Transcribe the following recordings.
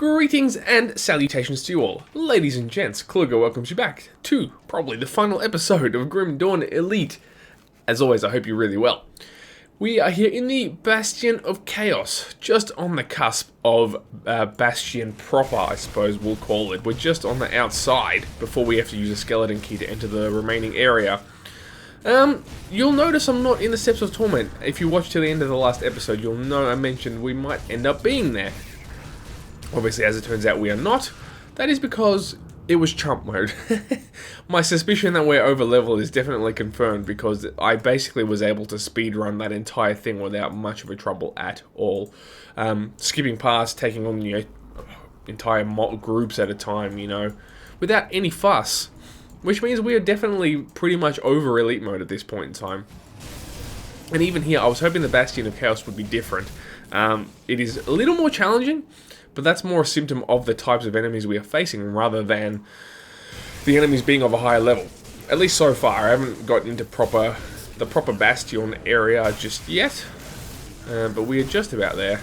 Greetings and salutations to you all, ladies and gents. Kluger welcomes you back to probably the final episode of Grim Dawn Elite. As always, I hope you're really well. We are here in the Bastion of Chaos, just on the cusp of Bastion proper, I suppose we'll call it. We're just on the outside before we have to use a skeleton key to enter the remaining area. You'll notice I'm not in the Steps of Torment. If you watch to the end of the last episode, you'll know I mentioned we might end up being there. Obviously, as it turns out, we are not. That is because it was chump mode. My suspicion that we're over leveled is definitely confirmed because I basically was able to speedrun that entire thing without much of a trouble at all. Skipping past, taking on, entire groups at a time, without any fuss. Which means we are definitely pretty much over elite mode at this point in time. And even here, I was hoping the Bastion of Chaos would be different. It is a little more challenging, but that's more a symptom of the types of enemies we are facing rather than the enemies being of a higher level. At least so far. I haven't gotten into the proper Bastion area just yet, but we are just about there.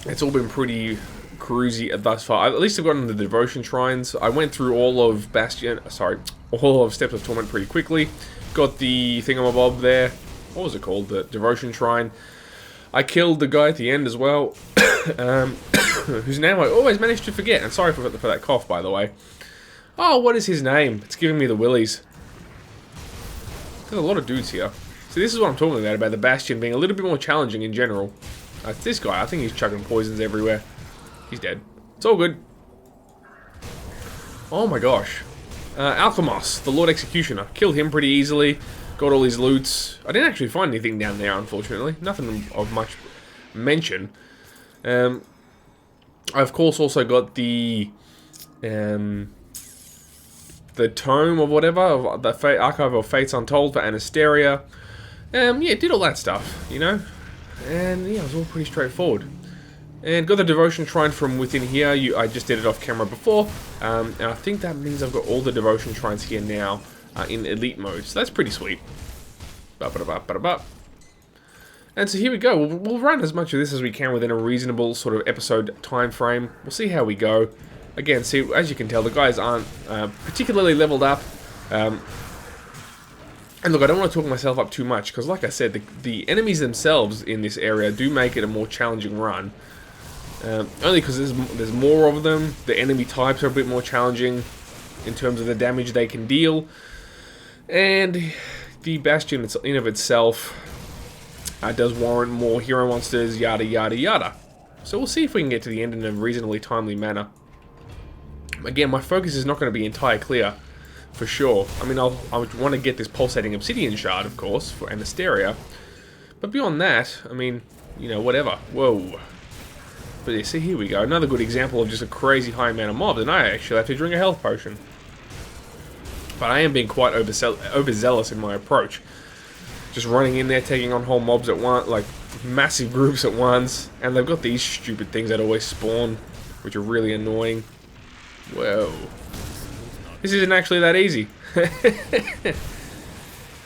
It's all been pretty cruisy thus far. At least I've gotten the devotion shrines. I went through all of Steps of Torment pretty quickly. Got the thingamabob there. What was it called? The devotion shrine. I killed the guy at the end as well, whose name I always manage to forget. And sorry for that cough, by the way. Oh, what is his name? It's giving me the willies. There's a lot of dudes here. So this is what I'm talking about the Bastion being a little bit more challenging in general. It's this guy. I think he's chugging poisons everywhere. He's dead. It's all good. Oh my gosh. Alchemos, the Lord Executioner. Killed him pretty easily. Got all his loots. I didn't actually find anything down there, unfortunately. Nothing of much mention. I, of course, also got the Tome of whatever, the Archive of Fates Untold for Anasteria. Yeah, did all that stuff, And, yeah, it was all pretty straightforward. And got the Devotion Shrine from within here. I just did it off camera before. And I think that means I've got all the Devotion Shrines here now. In elite mode, so that's pretty sweet. And so here we go. We'll run as much of this as we can within a reasonable sort of episode time frame. We'll see how we go. Again, see, as you can tell, the guys aren't particularly leveled up. And look, I don't want to talk myself up too much because, like I said, the enemies themselves in this area do make it a more challenging run. Only because there's more of them. The enemy types are a bit more challenging in terms of the damage they can deal. And the Bastion in of itself does warrant more hero monsters, yada yada yada. So we'll see if we can get to the end in a reasonably timely manner. Again, my focus is not going to be entirely clear, for sure. I mean, I want to get this pulsating obsidian shard, of course, for Anasteria. But beyond that, I mean, whatever. Whoa. But yeah, see, here we go. Another good example of just a crazy high amount of mobs, and I actually have to drink a health potion. But I am being quite overzealous in my approach. Just running in there, taking on whole mobs at once, like massive groups at once. And they've got these stupid things that always spawn, which are really annoying. Whoa. This isn't actually that easy.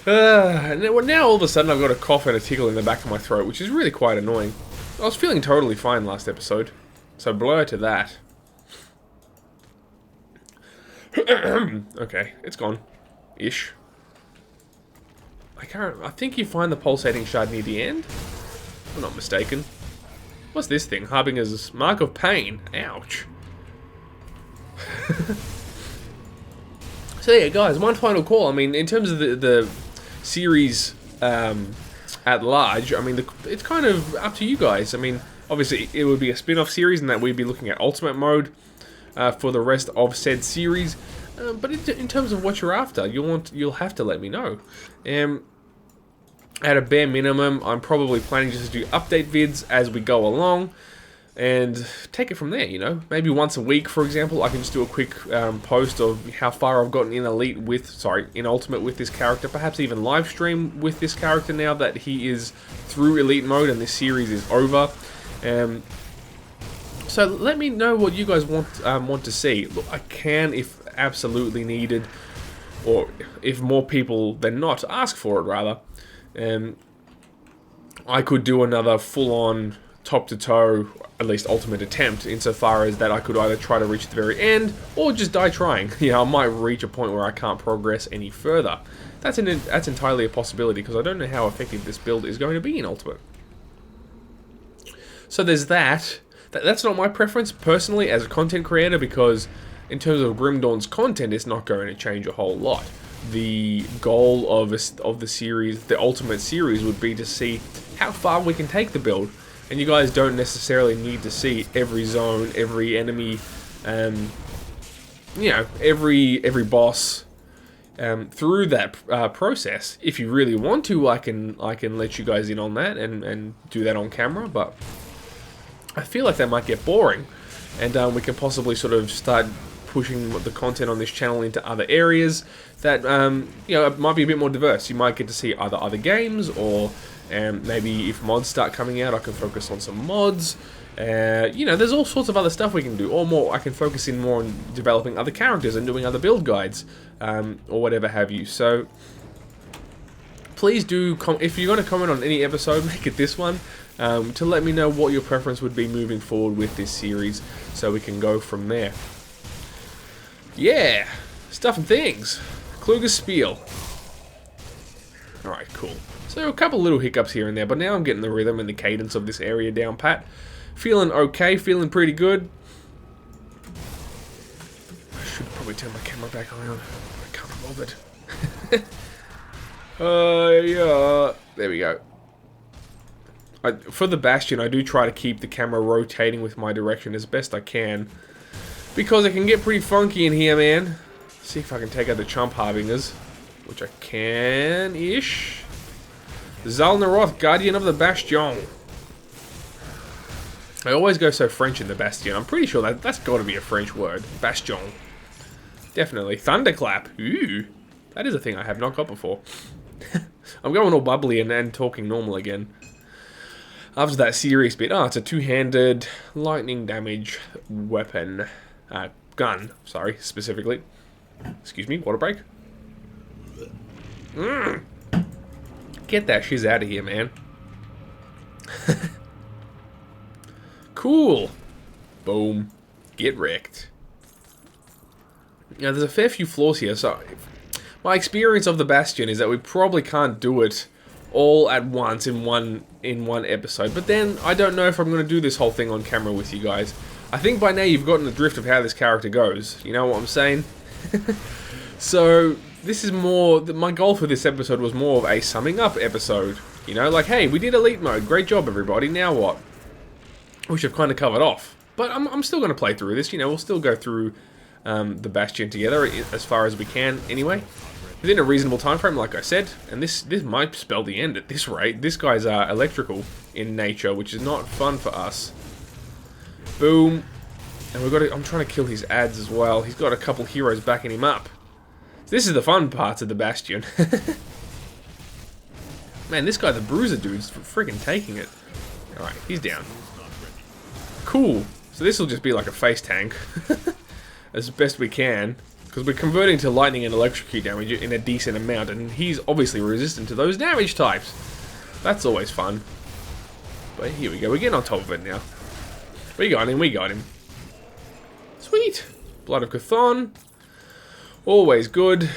Now all of a sudden I've got a cough and a tickle in the back of my throat, which is really quite annoying. I was feeling totally fine last episode. So blur to that. Okay, it's gone. Ish. I think you find the pulsating shard near the end? If I'm not mistaken. What's this thing? Harbinger's Mark of Pain. Ouch. So yeah, guys, one final call. I mean, in terms of the series at large, I mean, it's kind of up to you guys. I mean, obviously, it would be a spin-off series in that we'd be looking at Ultimate Mode for the rest of said series. But in terms of what you're after, you'll have to let me know. At a bare minimum, I'm probably planning just to do update vids as we go along, and take it from there. Maybe once a week, for example, I can just do a quick post of how far I've gotten in in Ultimate with this character. Perhaps even live stream with this character now that he is through elite mode and this series is over. So let me know what you guys want to see. Look, I can, if absolutely needed, or if more people than not ask for it, rather. I could do another full-on top to toe, at least ultimate attempt, insofar as that I could either try to reach the very end or just die trying. You know, I might reach a point where I can't progress any further. That's entirely a possibility, because I don't know how effective this build is going to be in ultimate. So there's that. That's not my preference personally as a content creator, because in terms of Grim Dawn's content, it's not going to change a whole lot. The goal of the series, the ultimate series, would be to see how far we can take the build. And you guys don't necessarily need to see every zone, every enemy, you know, every boss through that process. If you really want to, I can let you guys in on that and do that on camera. But I feel like that might get boring, and we can possibly sort of start pushing the content on this channel into other areas that you know, might be a bit more diverse. You might get to see other games, or maybe if mods start coming out, I can focus on some mods. You know, there's all sorts of other stuff we can do, or more. I can focus in more on developing other characters and doing other build guides, or whatever have you. So please do, if you're going to comment on any episode, make it this one, to let me know what your preference would be moving forward with this series, so we can go from there. Yeah, stuff and things. Kluger's Spiel. Alright, cool. So a couple little hiccups here and there, but now I'm getting the rhythm and the cadence of this area down pat. Feeling okay, feeling pretty good. I should probably turn my camera back around. I can't be bothered. Yeah. There we go. For the Bastion, I do try to keep the camera rotating with my direction as best I can, because it can get pretty funky in here, man. Let's see if I can take out the Chump Harbingers, which I can-ish. Zalnaroth, Guardian of the Bastion. I always go so French in the Bastion. I'm pretty sure that's got to be a French word. Bastion. Definitely. Thunderclap. Ooh. That is a thing I have not got before. I'm going all bubbly and talking normal again. After that serious bit. Oh, it's a two-handed lightning damage weapon. Gun, sorry, specifically. Excuse me, water break. Get that shiz out of here, man. Cool. Boom. Get wrecked. Now, there's a fair few flaws here, so my experience of the Bastion is that we probably can't do it all at once in one episode. But then, I don't know if I'm going to do this whole thing on camera with you guys. I think by now you've gotten the drift of how this character goes. You know what I'm saying? So, this is more... My goal for this episode was more of a summing up episode. You know, like, hey, we did Elite Mode. Great job, everybody. Now what? Which I've kind of covered off. But I'm still going to play through this. You know, we'll still go through the Bastion together as far as we can anyway. Within a reasonable time frame, like I said. And this might spell the end at this rate. This guy's electrical in nature, which is not fun for us. Boom. And we've got to, I'm trying to kill his ads as well. He's got a couple heroes backing him up. This is the fun parts of the Bastion. Man, this guy, the Bruiser dude's freaking taking it. Alright, he's down. Cool. So this will just be like a face tank. As best we can. Because we're converting to lightning and electrocute damage in a decent amount. And he's obviously resistant to those damage types. That's always fun. But here we go. We're getting on top of it now. We got him. We got him. Sweet. Blood of Chthon. Always good.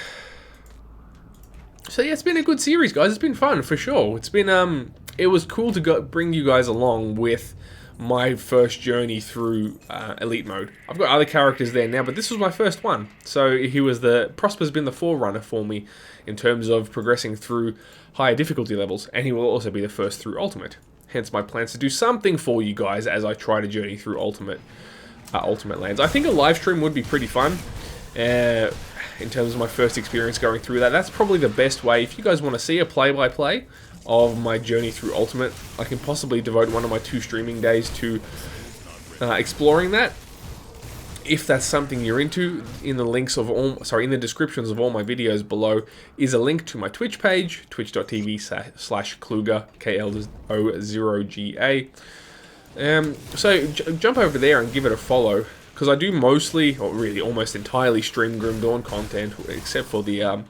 So yeah, it's been a good series, guys. It's been fun, for sure. It's been, it was cool to bring you guys along with my first journey through Elite Mode. I've got other characters there now, but this was my first one. So he was Prosper's been the forerunner for me in terms of progressing through higher difficulty levels, and he will also be the first through Ultimate. Hence my plans to do something for you guys as I try to journey through Ultimate lands. I think a live stream would be pretty fun. In terms of my first experience going through that. That's probably the best way. If you guys want to see a play-by-play of my journey through Ultimate, I can possibly devote one of my 2 streaming days to exploring that. If that's something you're into, in the links of in the descriptions of all my videos below is a link to my Twitch page, twitch.tv/Kluger, KL0GA. So jump over there and give it a follow. Because I do mostly, or really almost entirely, stream Grim Dawn content, except for the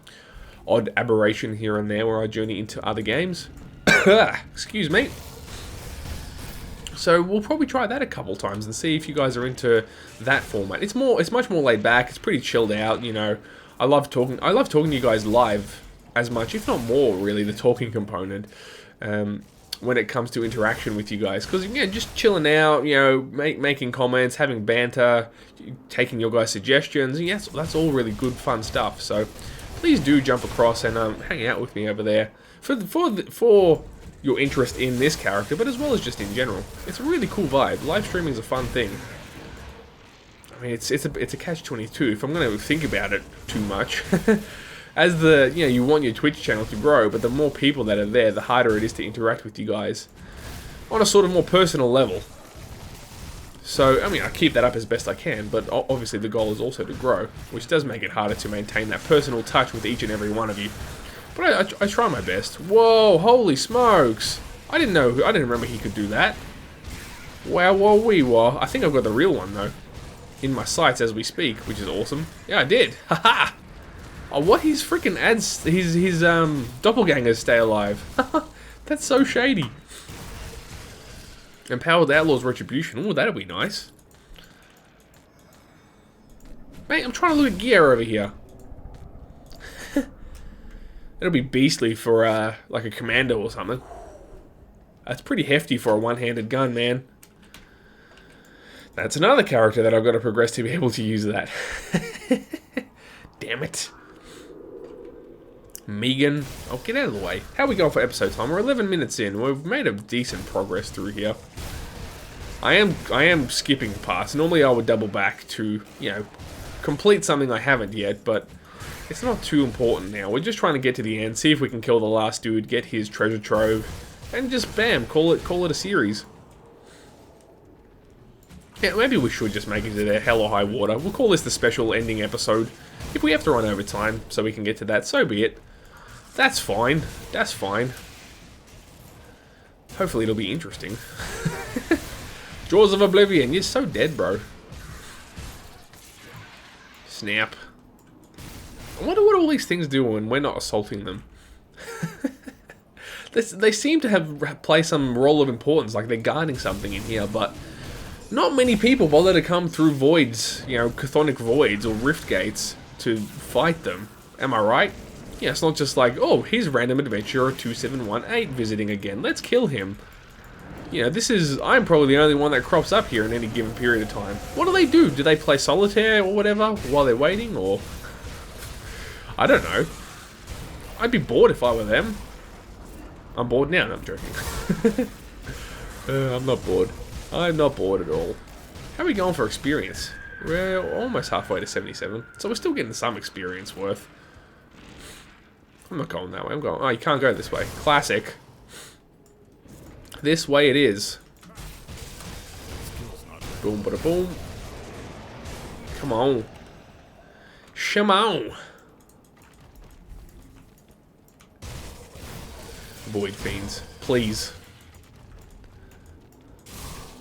odd aberration here and there where I journey into other games. Excuse me. So we'll probably try that a couple times and see if you guys are into that format. It's much more laid back. It's pretty chilled out, you know. I love talking to you guys live as much, if not more, really, the talking component. When it comes to interaction with you guys, because yeah, just chilling out, you know, making comments, having banter, taking your guys' suggestions. Yes, that's all really good, fun stuff. So please do jump across and hang out with me over there for your interest in this character, but as well as just in general. It's a really cool vibe. Live streaming is a fun thing. I mean, it's a catch-22 if I'm going to think about it too much. As you want your Twitch channel to grow, but the more people that are there, the harder it is to interact with you guys on a sort of more personal level. So, I mean, I keep that up as best I can, but obviously the goal is also to grow, which does make it harder to maintain that personal touch with each and every one of you. But I try my best. Whoa, holy smokes! I didn't remember he could do that. Wow, whoa, wee, wah. I think I've got the real one, though, in my sights as we speak, which is awesome. Yeah, I did. Haha! Oh, what? He's freaking adds his doppelgangers stay alive. That's so shady. Empowered Outlaws Retribution. Oh, that'll be nice. Mate, I'm trying to look at gear over here. It'll be beastly for like a commando or something. That's pretty hefty for a one-handed gun, man. That's another character that I've got to progress to be able to use that. Damn it. Megan. Oh, get out of the way. How are we going for episode time? We're 11 minutes in. We've made a decent progress through here. I am skipping parts. Normally I would double back to, you know, complete something I haven't yet, but it's not too important now. We're just trying to get to the end, see if we can kill the last dude, get his treasure trove, and just bam, call it a series. Yeah, maybe we should just make it to the hell or high water. We'll call this the special ending episode. If we have to run over time so we can get to that, so be it. That's fine. That's fine. Hopefully it'll be interesting. Jaws of Oblivion. You're so dead, bro. Snap. I wonder what all these things do when we're not assaulting them. They seem to play some role of importance, like they're guarding something in here, but not many people bother to come through voids, you know, chthonic voids or rift gates to fight them. Am I right? Yeah, it's not just like, oh, here's Random Adventurer 2718 visiting again. Let's kill him. You know, I'm probably the only one that crops up here in any given period of time. What do they do? Do they play solitaire or whatever while they're waiting, or? I don't know. I'd be bored if I were them. I'm bored now. No, I'm joking. I'm not bored. I'm not bored at all. How are we going for experience? We're almost halfway to 77, so we're still getting some experience worth. I'm not going that way. I'm going... Oh, you can't go this way. Classic. This way it is. Boom, bada boom. Come on. Come on. Void Fiends. Please.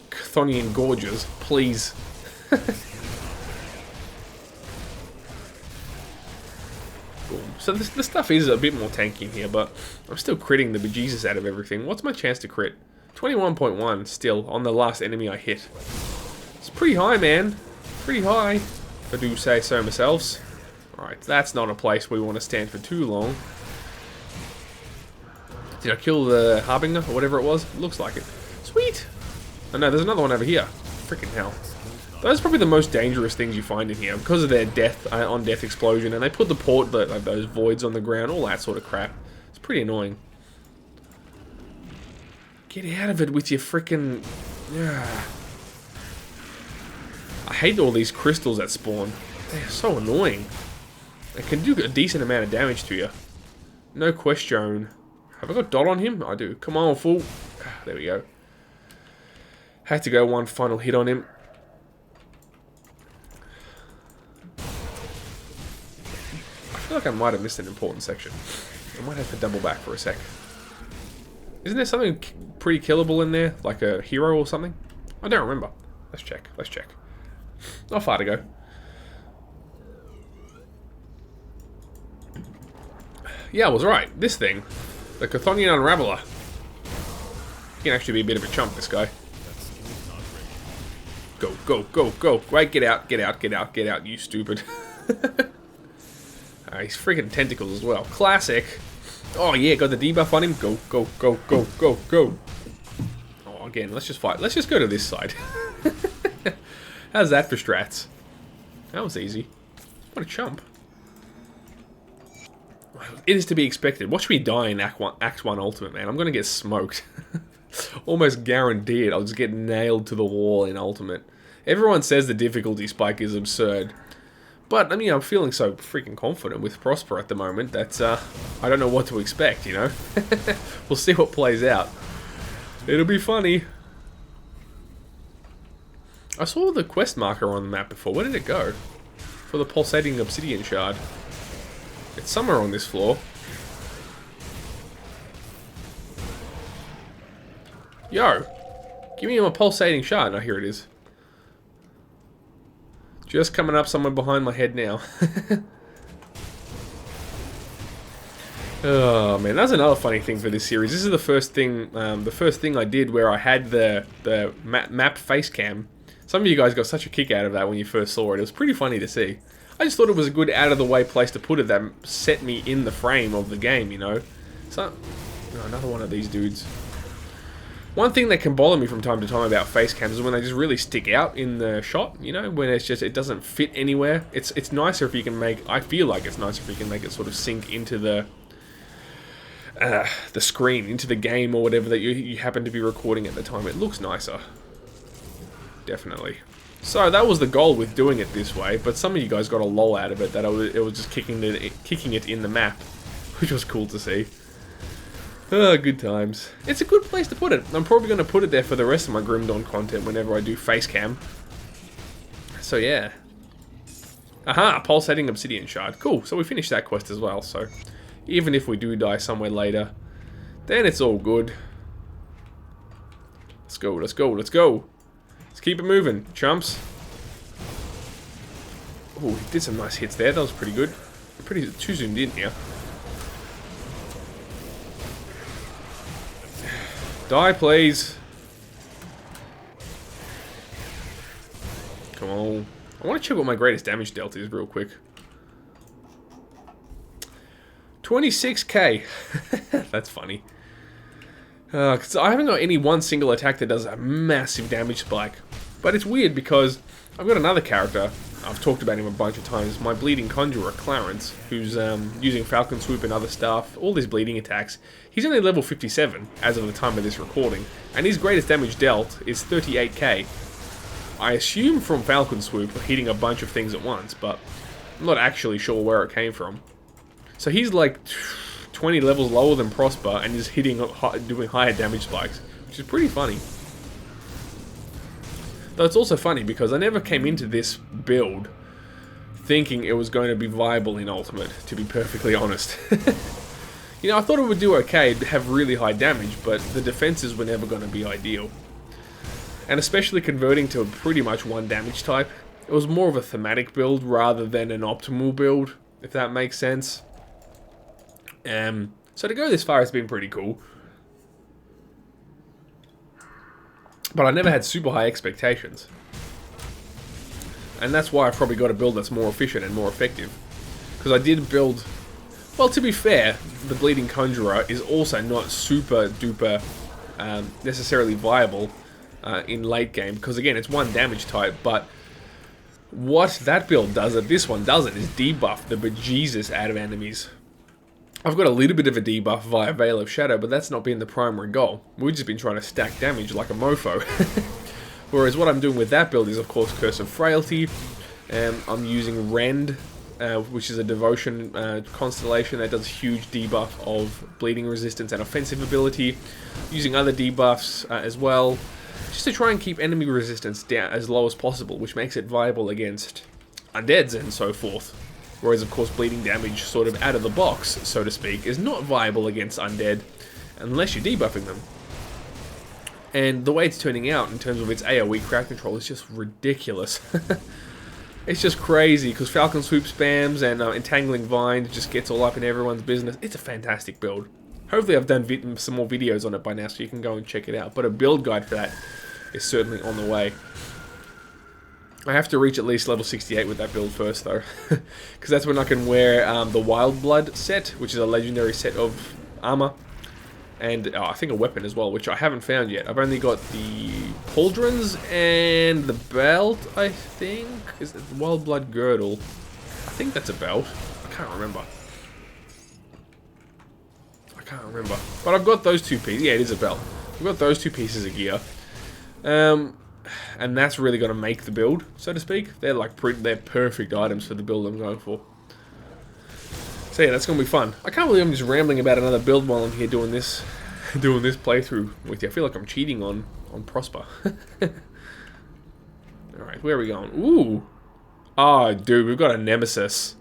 Chthonian Gorges. Please. So this stuff is a bit more tanky in here, but I'm still critting the bejesus out of everything. What's my chance to crit? 21.1 still on the last enemy I hit. It's pretty high, man. Pretty high, if I do say so myself. Alright, that's not a place we want to stand for too long. Did I kill the Harbinger or whatever it was? Looks like it. Sweet! Oh no, there's another one over here. Freaking hell. Those are probably the most dangerous things you find in here because of their death on death explosion, and they put like those voids on the ground, all that sort of crap. It's pretty annoying. Get out of it with your freaking. Yeah. I hate all these crystals that spawn. They're so annoying. They can do a decent amount of damage to you. No question. Have I got dot on him? I do. Come on, fool. There we go. Had to go one final hit on him. I feel like I might have missed an important section. I might have to double back for a sec. Isn't there something pretty killable in there? Like a hero or something? I don't remember. Let's check. Let's check. Not far to go. Yeah, I was right. This thing. The Chthonian Unraveler. He can actually be a bit of a chump, this guy. Go, go, go, go. Right, get out, get out, get out, get out, you stupid. He's freaking tentacles as well. Classic. Oh, yeah, got the debuff on him. Go, go, go, go, go, go. Oh, again, let's just fight. Let's just go to this side. How's that for strats? That was easy. What a chump. It is to be expected. Watch me die in Act 1 Ultimate, man. I'm going to get smoked. Almost guarantee it. I'll just get nailed to the wall in Ultimate. Everyone says the difficulty spike is absurd. But, I mean, I'm feeling so freaking confident with Prosper at the moment that I don't know what to expect, you know? We'll see what plays out. It'll be funny. I saw the quest marker on the map before. Where did it go? For the pulsating obsidian shard. It's somewhere on this floor. Yo! Give me my pulsating shard. Oh, here it is. Just coming up somewhere behind my head now. Oh man, that's another funny thing for this series. This is the first thing I did where I had the map face cam. Some of you guys got such a kick out of that when you first saw it. It was pretty funny to see. I just thought it was a good out of the way place to put it that set me in the frame of the game, you know. So, oh, another one of these dudes. One thing that can bother me from time to time about face cams is when they just really stick out in the shot, you know, when it's just, it doesn't fit anywhere. It's nicer if you can make, I feel like it's nicer if you can make it sort of sink into the screen, into the game or whatever that you happen to be recording at the time. It looks nicer. Definitely. So that was the goal with doing it this way, but some of you guys got a lol out of it, that it was just kicking it in the map, which was cool to see. Oh, good times. It's a good place to put it. I'm probably going to put it there for the rest of my Grim Dawn content whenever I do face cam. So yeah. Aha, pulsating obsidian shard. Cool, so we finished that quest as well, so even if we do die somewhere later, then it's all good. Let's go, let's go, let's go. Let's keep it moving, chumps. Oh, he did some nice hits there. That was pretty good. Pretty too zoomed in here. Die, please. Come on. I want to check what my greatest damage dealt is real quick. 26k. That's funny. Because I haven't got any one single attack that does a massive damage spike. But it's weird because I've got another character. I've talked about him a bunch of times. My bleeding conjurer, Clarence, who's using Falcon Swoop and other stuff. All these bleeding attacks. He's only level 57 as of the time of this recording. And his greatest damage dealt is 38k. I assume from Falcon Swoop, hitting a bunch of things at once. But I'm not actually sure where it came from. So he's like 20 levels lower than Prosper and is hitting, doing higher damage spikes, which is pretty funny. Though it's also funny because I never came into this build thinking it was going to be viable in Ultimate, to be perfectly honest. You know, I thought it would do okay, have really high damage, but the defenses were never going to be ideal. And especially converting to pretty much one damage type, it was more of a thematic build rather than an optimal build, if that makes sense. So to go this far has been pretty cool. But I never had super high expectations. And that's why I've probably got a build that's more efficient and more effective. Because I did build... Well, to be fair, the Bleeding Conjurer is also not super duper necessarily viable in late game. Because again, it's one damage type, but what that build does that this one doesn't is debuff the bejesus out of enemies. I've got a little bit of a debuff via Veil of Shadow, but that's not been the primary goal. We've just been trying to stack damage like a mofo. Whereas what I'm doing with that build is, of course, Curse of Frailty. I'm using Rend, which is a devotion constellation that does huge debuff of bleeding resistance and offensive ability. Using other debuffs as well, just to try and keep enemy resistance down as low as possible, which makes it viable against undeads and so forth. Whereas, of course, bleeding damage, sort of out of the box, so to speak, is not viable against undead unless you're debuffing them. And the way it's turning out in terms of its AoE crowd control is just ridiculous. It's just crazy, because Falcon Swoop spams and Entangling Vine just gets all up in everyone's business. It's a fantastic build. Hopefully I've done some more videos on it by now, so you can go and check it out. But a build guide for that is certainly on the way. I have to reach at least level 68 with that build first, though. Because that's when I can wear the Wild Blood set, which is a legendary set of armor. And I think a weapon as well, which I haven't found yet. I've only got the pauldrons and the belt, I think. Is it the Wild Blood Girdle? I think that's a belt. I can't remember. But I've got those two pieces. Yeah, it is a belt. I've got those two pieces of gear. And that's really going to make the build, so to speak. They're like they're perfect items for the build I'm going for. So yeah, that's going to be fun. I can't believe I'm just rambling about another build while I'm here doing this playthrough with you. I feel like I'm cheating on Prosper. Alright, where are we going? Ooh! Oh, dude, we've got a nemesis.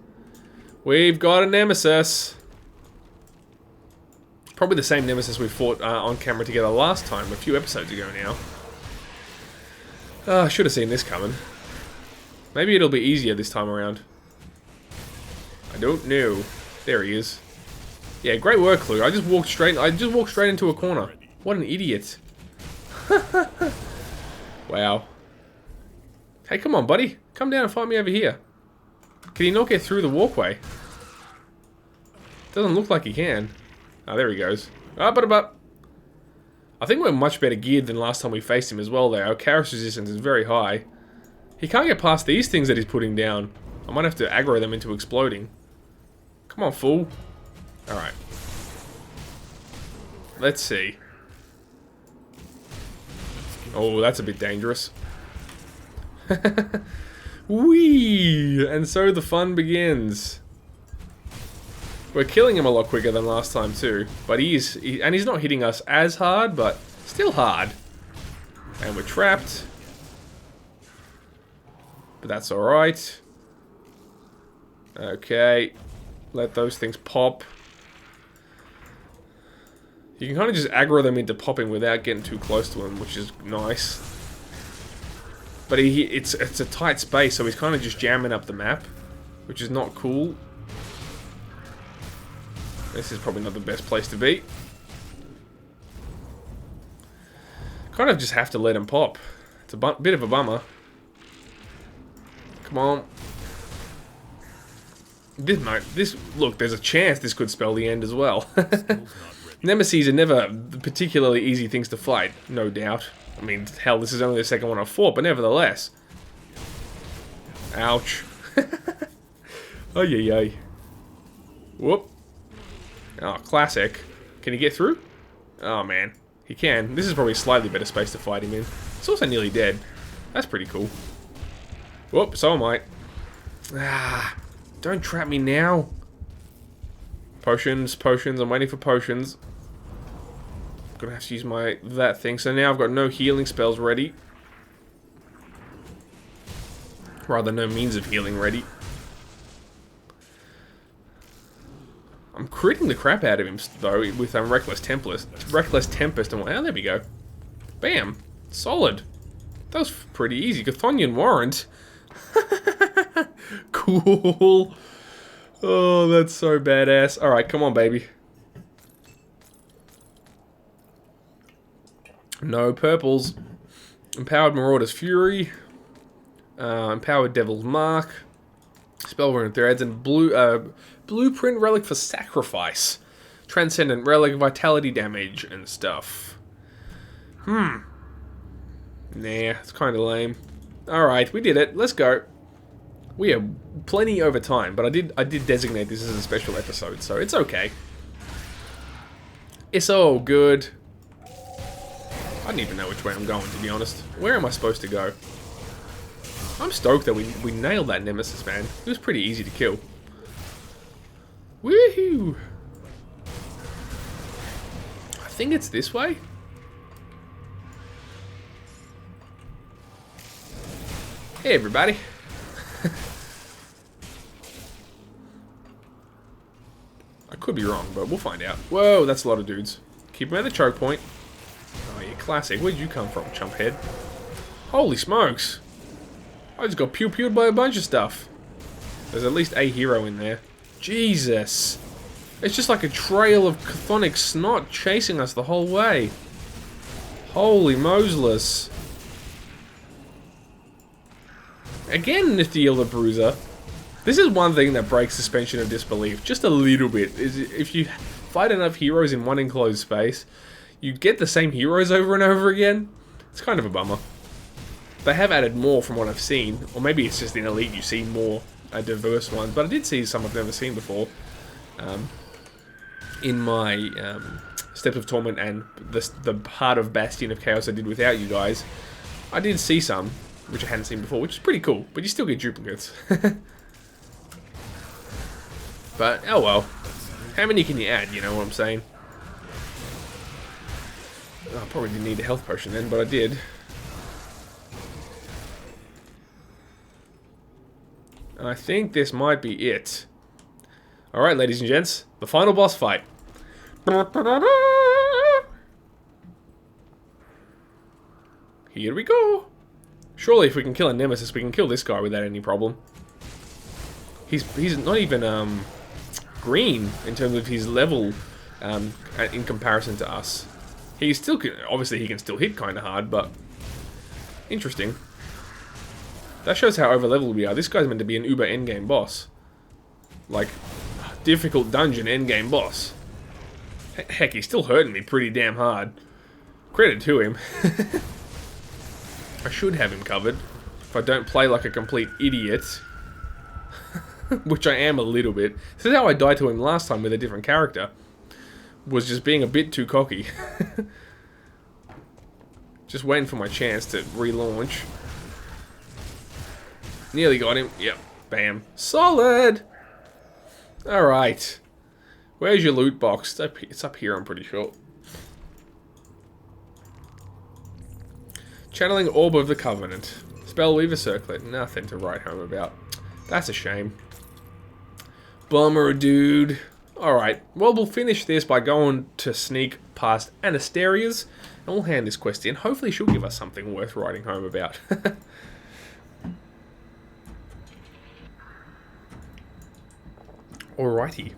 We've got a nemesis! Probably the same nemesis we fought on camera together last time, a few episodes ago now. I should have seen this coming. Maybe it'll be easier this time around. I don't know. There he is. Yeah, great work, Clue. I just walked straight into a corner. What an idiot. Wow. Hey, come on, buddy. Come down and fight me over here. Can he not get through the walkway? Doesn't look like he can. Oh, there he goes. Up. I think we're much better geared than last time we faced him as well, though. Our chaos resistance is very high. He can't get past these things that he's putting down. I might have to aggro them into exploding. Come on, fool. Alright. Let's see. Oh, that's a bit dangerous. Whee! And so the fun begins. We're killing him a lot quicker than last time too, but he's not hitting us as hard, but still hard. And we're trapped. But that's alright. Okay. Let those things pop. You can kind of just aggro them into popping without getting too close to him, which is nice. But it's a tight space, so he's kind of just jamming up the map, which is not cool. This is probably not the best place to be. Kind of just have to let him pop. It's a bit of a bummer. Come on. Look, there's a chance this could spell the end as well. Nemesis are never particularly easy things to fight, no doubt. I mean, hell, this is only the second one I've fought, but nevertheless. Ouch. Oh, yeah. Whoop. Oh, classic. Can he get through? Oh, man. He can. This is probably a slightly better space to fight him in. It's also nearly dead. That's pretty cool. Whoop, so am I. Ah, don't trap me now. Potions. I'm waiting for potions. Gonna have to use that thing. So now I've got no healing spells ready. Rather, no means of healing ready. I'm critting the crap out of him, though, with Reckless Tempest. And oh, there we go. Bam. Solid. That was pretty easy. Chthonian Warrant. Cool. Oh, that's so badass. Alright, come on, baby. No purples. Empowered Marauder's Fury. Empowered Devil's Mark. Spellrune Threads and Blueprint Relic for Sacrifice. Transcendent Relic, Vitality Damage, and stuff. Nah, it's kind of lame. Alright, we did it. Let's go. We are plenty over time, but I did designate this as a special episode, so it's okay. It's all good. I don't even know which way I'm going, to be honest. Where am I supposed to go? I'm stoked that we nailed that nemesis, man. It was pretty easy to kill. Woohoo! I think it's this way. Hey, everybody. I could be wrong, but we'll find out. Whoa, that's a lot of dudes. Keep them at the choke point. Oh, yeah, classic. Where'd you come from, chumphead? Holy smokes. I just got pew-pewed by a bunch of stuff. There's at least a hero in there. Jesus. It's just like a trail of chthonic snot chasing us the whole way. Holy Moseless. Again, Nifty the Bruiser. This is one thing that breaks suspension of disbelief just a little bit. Is if you fight enough heroes in one enclosed space, you get the same heroes over and over again. It's kind of a bummer. They have added more from what I've seen, or maybe it's just in Elite you see more diverse ones, but I did see some I've never seen before. In my Steps of Torment and the part of Bastion of Chaos I did without you guys, I did see some, which I hadn't seen before, which is pretty cool, but you still get duplicates. But, oh well. How many can you add, you know what I'm saying? Oh, I probably didn't need a health potion then, but I did. I think this might be it. Alright, ladies and gents, the final boss fight. Here we go. Surely if we can kill a nemesis, we can kill this guy without any problem. He's not even green in terms of his level in comparison to us. He's still, obviously he can still hit kind of hard, but interesting. That shows how overleveled we are. This guy's meant to be an uber endgame boss. Like, difficult dungeon endgame boss. Heck, he's still hurting me pretty damn hard. Credit to him. I should have him covered if I don't play like a complete idiot. Which I am a little bit. This is how I died to him last time with a different character. Was just being a bit too cocky. Just waiting for my chance to relaunch. Nearly got him. Yep. Bam. Solid! Alright. Where's your loot box? It's up here, I'm pretty sure. Channeling Orb of the Covenant. Spellweaver Circlet. Nothing to write home about. That's a shame. Bummer, dude. Alright, well, we'll finish this by going to sneak past Anasteria's, and we'll hand this quest in. Hopefully she'll give us something worth writing home about. Alrighty.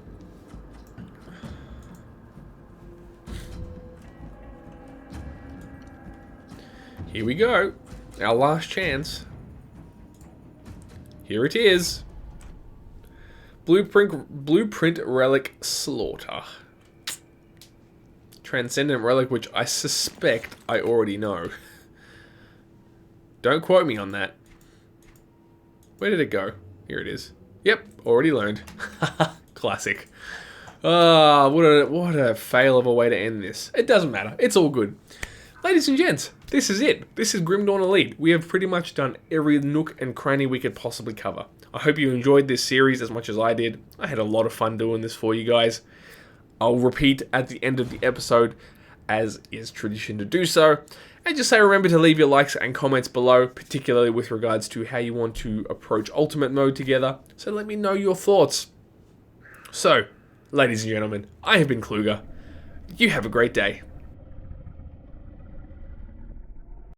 Here we go. Our last chance. Here it is. Blueprint Relic Slaughter. Transcendent Relic, which I suspect I already know. Don't quote me on that. Where did it go? Here it is. Yep, already learned. Classic. Ah, what a fail of a way to end this. It doesn't matter. It's all good. Ladies and gents, this is it. This is Grim Dawn Elite. We have pretty much done every nook and cranny we could possibly cover. I hope you enjoyed this series as much as I did. I had a lot of fun doing this for you guys. I'll repeat at the end of the episode, as is tradition to do so. And just say remember to leave your likes and comments below, particularly with regards to how you want to approach Ultimate Mode together. So let me know your thoughts. So, ladies and gentlemen, I have been Kluger. You have a great day.